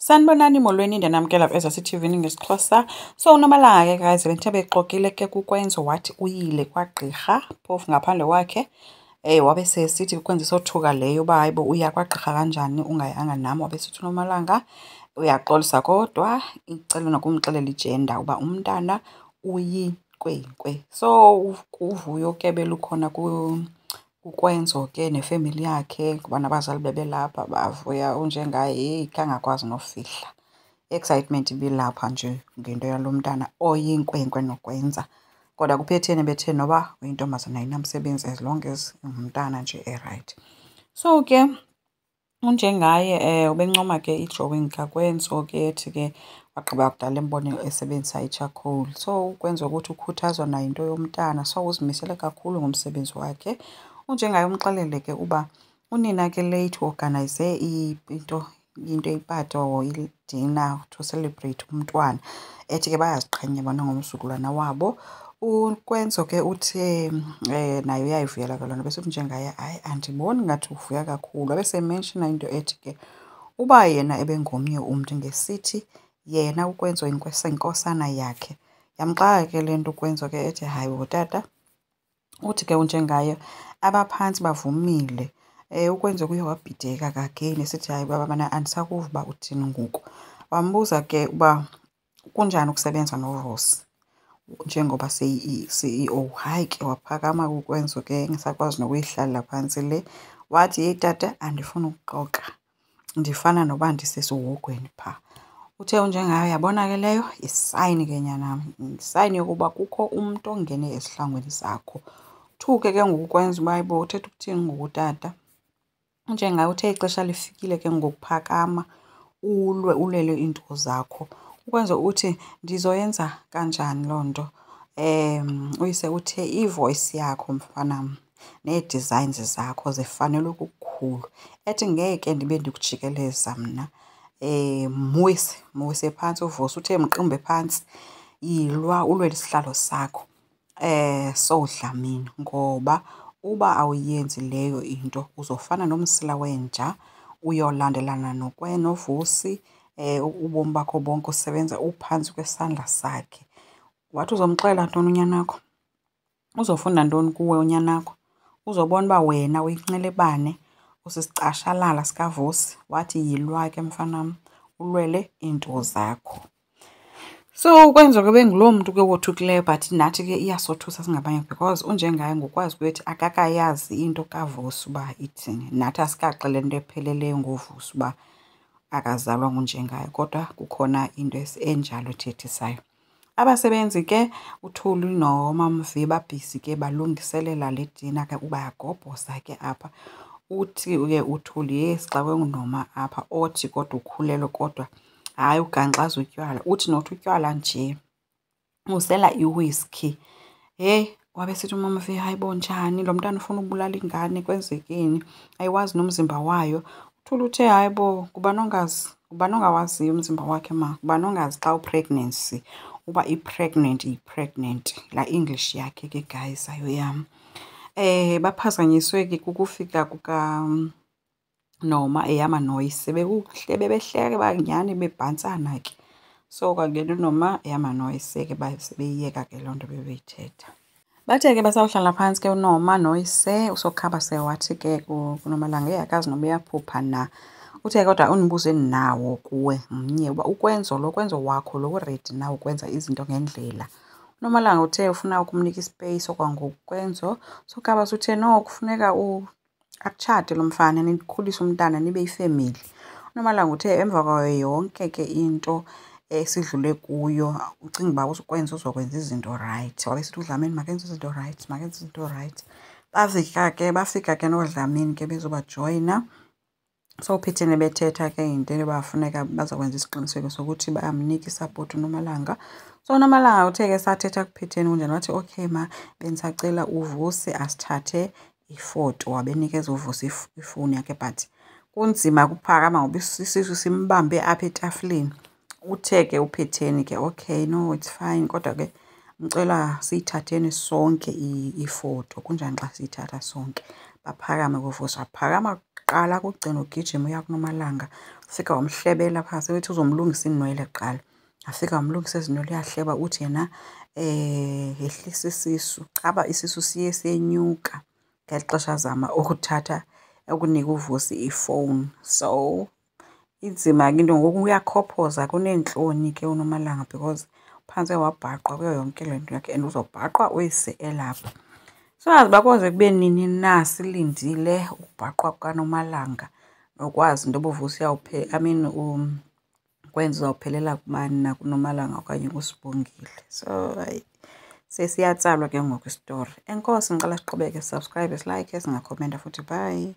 Sanibonani molweni ndiyanamkela ezaCTV ngesiXhosa. So uNomalanga ke guys benthe bexoxile ke kukwenzo wathi uyile kwagqirha phofu ngaphandle kwakhe wabe sesithi kukwenza isothuka leyo uba hayibo uya kwagqirha kanjani ungayanga nam. Wabe sithi uNomalanga uyaxolisa kodwa icela nokumxelela ijenda uba umntana uyinkwenkwe. So uvuyo ke belukhona kukwenzo ke nefemeli yakhe kuba nabazali bebelapha bavuya unjengaye heyi khange akwazi nofihla. I-excitement ibilapha nje ngento yalo mntana oyinkwenkwe nokwenza. Kodwa kuphetheni betheni noba uyintombazana ayinamsebenzi as long as ngumntana nje erayithi. So ke unjengaye ubencoma ke i-drawing kakwenzo ke ethi ke wagqiba kudala embone esebenzisa i-charcoal. So ukwenza ukuthi ukhuthazwa nayo into yomntana, so uzimisele kakhulu ngomsebenzi wakhe. Unjengaye umxelele ke uba unina ke late organize into ipati or idina to celebrate umntwana. Ethi ke bayaziqhenya bona ngomzukulwana wabo. Ukwenzo ke uthe nayo uyayivuyela ke loo nto. Bese njengaye hayi andiboni ngathi uvuya kakhulu. Abesemenshina into ethi ke uba yena ebengomnye umntu ngesithi yena ukwenzo inkosana yakhe. Yamxaka ke le nto ukwenzo ke ethi hayi bo tata, uthi ke unjengaye abaphantsi bavumile. Ukwenza kuye wabhideka kageni esithi hayi baba mana andisakuva uba uthini ngoku. Wambuza ke uba kunjani ukusebenza noVusi njengoba seyi-CEO. Hayi ke waphakama ukwenzo ke engasakwazi nokuyihlalela phantsi le. Wathi yeyi tata andifuni ukuxoka, ndifana noba ndisesihogweni phaa. Uthe unjengayo yabona ke leyo isayini ke nyanam, isayini yokuba kukho umntu ongene ezihlangwini zakho. Thuke ke ngoku ukwenza uba hayibo uthetha ukuthini ngoku tata. Unjengaye uthe ixesha lifikile ke ngokuphakama ulwele iinto zakho. Ukwenza uthi ndizoyenza kanjani loo nto. Uyise uthe i-voice yakho mfanam nee-designs zakho zifanele ukukhulu. Ethi ngeke ndibe ndikujikeleza mna. Mwise phantsi uVusi. Uthe mqimbe phantsi yilwa ulwele isihlalo sakho. Sowudlamini ngoba uba awuyenzi leyo into uzofana nomsila wenja uyolandelana noVusi ubomi bakho bonke usebenza uphantsi kwesandla sakhe. Wathi uzomxelela ntoni unyanakho? Uzofunda ntoni kuwe unyanakho? Uzobona uba wena uyinxelebane usisicashalala sikaVusi. Wathi yilwa ke mfanam ulwele iinto zakho. So ukwenza ke benguloo mntu ke wothukileyo but nathi ke iyasothusa singabanye because unjengaye ngokwazi kwethu akakayazi into kaVusi uba ithini. Nathi asikaxeleli into epheleleyo ngoVusi uba akazalwa ngunjengaye kodwa kukhona into enjalo ethethisayo. Abasebenzi ke uThuli noMamV babhizi ke balungiselela le dina ke uba yagobhoza ke apha. Uthi ke uThuli yes xa kwengunoma apha othi kodwa ukhulelwe kodwa hayi ugangxaza utywala. Uthi nothi utywala nje usela iwhiskey. Heyi wabe sithi uMamV hayibo njani lo mntana ufuna ukubulala ingane kwenzekeni, ayiwazi nomzimba wayo. uThuli uthe hayibo ngubani ongawaziyo umzimba wakhe ma, ngubani ongazi xa upregnancy uba i-pregnant yi-pregnant. Laa English yakhe ke guys ayoyam. Baphazanyiswe ke kukufika Noma eyama noyise bebehleke banyani bebhantsana ke. So kwangena uNoma eyama noyise ke sebeyiyeka ke loo nto bebeyithetha. Bathe ke basawuhlala phantsi ke uNoma noyise uSokhaba sewathi ke kuNomalanga akazi noba uyaphupha na. Uthe kodwa undibuze nawo kuwe mnye uba ukwenzo wakho lo uredi na ukwenza izinto ngendlela. uNomalanga uthe ufuna ukumnika ispace okwangoku kwenzo. uSokhaba uthe no kufuneka akutshate lo mfana nikhulise umntana nibe yifemeli. uNomalanga uthe emva kwayo yonke ke into esidlule kuyo ucinga uba ukwenza uzokwenza izinto right. Wabe sithi uDlamini makenze izinto right, makenze izinto right. Bafika ke noDlamini ke bezobajoyina. So uphetheni bethetha ke into bafuneka bazakwenza isiqiniseko sokuthi bayamnika isapoti uNomalanga. So uNomalanga uthe ke sathetha kuphetheni kunjani wathi okay ma bendisacela uVusi asithathe ifoto. Wabenikeza uVusi ifowuni yakhe but kunzima ukuphakama ngoba isisu simbambe apha etafileni. Uthe ke uphetheni ke okay no it's fine kodwa ke ngicela siyithatheni sonke ifoto. Kunjani xa siyithatha sonke? Baphakame kuVusi, waphakama kuqala kugcina ugijima uya kuNomalanga, ufika wamhlebela phasi, wethi uzomlungisa inwele kuqala. Afika wamlungisa ezinwele, uyahleba, uthi yena ehlisa isisu. Chaba isisu siye senyuka ngeli xesha azama ukunika uVusi ifowuni. So inzima ke into ngoku, uyakhophoza, kuneentloni ke uNomalanga because phantse wabhaqwa kuyo yonke le nto yakhe and uzobhaqwa uyise elapha. Singazi uba koze kube nini na silindile ukubhaqwa kukaNomalanga nokwazi into yoba uVusi kwenza uzawuphelela kubani na, kuNomalanga okanye kuSibongile. So hayi, sesiyatsalwa ke ngoku isitori. Enkosi, ngicela siqhubeke, subscribe, silike, singakhomenta futhi. Bye.